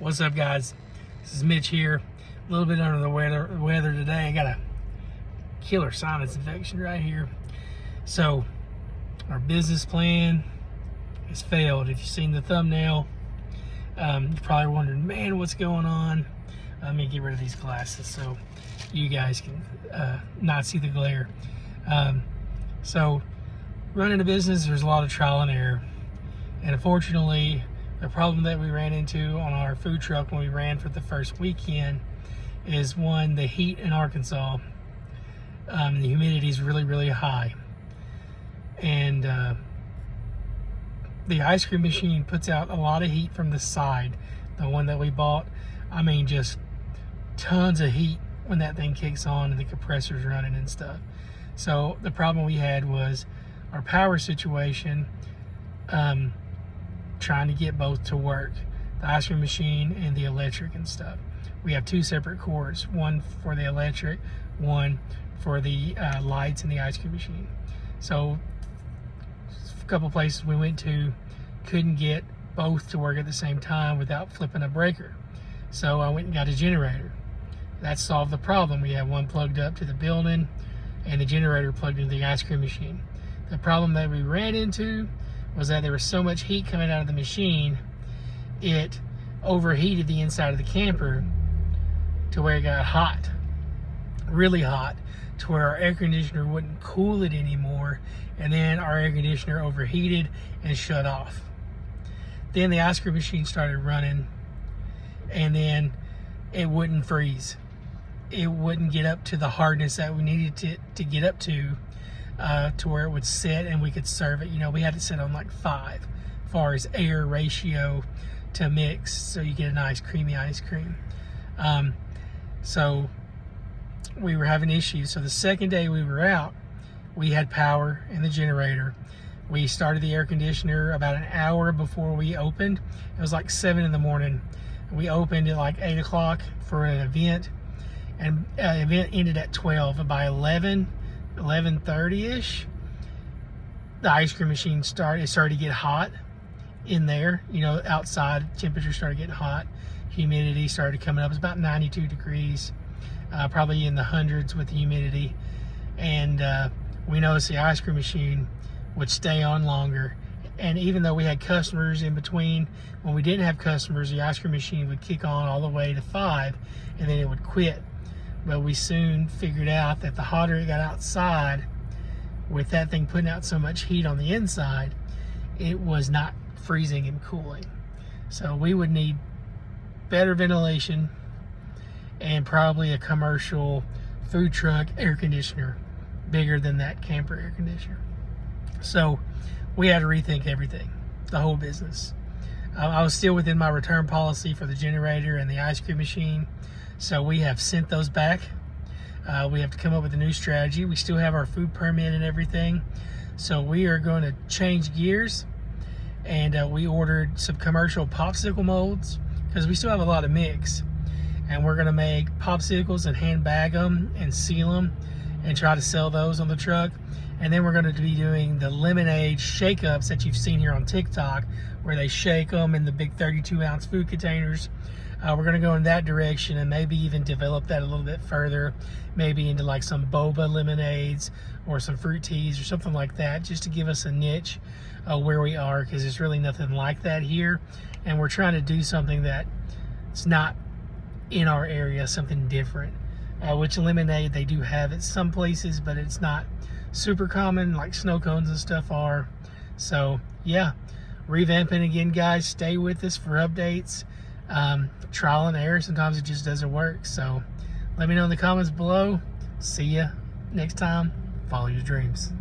What's up, guys? This is Mitch here. A little bit under the weather today. I got a killer sinus infection right here. So our business plan has failed. If you've seen the thumbnail, you're probably wondering, man, what's going on? Let me get rid of these glasses so you guys can not see the glare. So running a business, there's a lot of trial and error. And unfortunately, the problem that we ran into on our food truck when we ran for the first weekend is, one, the heat in Arkansas. The humidity is really, really high. And the ice cream machine puts out a lot of heat from the side. The one that we bought, I mean, just tons of heat when that thing kicks on and the compressor's running and stuff. So the problem we had was our power situation, trying to get both to work, the ice cream machine and the electric and stuff. We have two separate cords, one for the electric, one for the lights and the ice cream machine. So a couple places we went to couldn't get both to work at the same time without flipping a breaker. So I went and got a generator. That solved the problem. We had one plugged up to the building and the generator plugged into the ice cream machine. The problem that we ran into was that there was so much heat coming out of the machine, it overheated the inside of the camper to where it got hot, really hot, to where our air conditioner wouldn't cool it anymore, and then our air conditioner overheated and shut off. Then the ice cream machine started running, and then it wouldn't freeze. It wouldn't get up to the hardness that we needed to get up to where it would sit and we could serve it. You know, we had to sit on like 5 as far as air ratio to mix, so you get a nice creamy ice cream. So we were having issues. So the second day we were out, we had power in the generator. We started the air conditioner about an hour before we opened. It was like 7 in the morning. We opened at like 8 o'clock for an event, and the event ended at 12. And by 11:30ish, the ice cream machine started to get hot in there. You know, outside temperature started getting hot. Humidity started coming up. It's about 92 degrees, probably in the hundreds with the humidity. And we noticed the ice cream machine would stay on longer. And even though we had customers in between, when we didn't have customers, the ice cream machine would kick on all the way to 5 and then it would quit. But we soon figured out that the hotter it got outside, with that thing putting out so much heat on the inside, it was not freezing and cooling. So we would need better ventilation and probably a commercial food truck air conditioner bigger than that camper air conditioner. So we had to rethink everything, the whole business. I was still within my return policy for the generator and the ice cream machine, so we have sent those back. We have to come up with a new strategy. We still have our food permit and everything, so we are going to change gears. And we ordered some commercial popsicle molds because we still have a lot of mix, and we're going to make popsicles and hand bag them and seal them and try to sell those on the truck. And then we're going to be doing the lemonade shake-ups that you've seen here on TikTok, where they shake them in the big 32-ounce food containers. We're going to go in that direction and maybe even develop that a little bit further, maybe into like some boba lemonades or some fruit teas or something like that, just to give us a niche where we are, because there's really nothing like that here. And we're trying to do something that's not in our area, something different. Which lemonade they do have at some places, but it's not super common like snow cones and stuff are. So yeah, revamping again, guys. Stay with us for updates. Trial and error, sometimes it just doesn't work. So let me know in the comments below. See ya next time. Follow your dreams.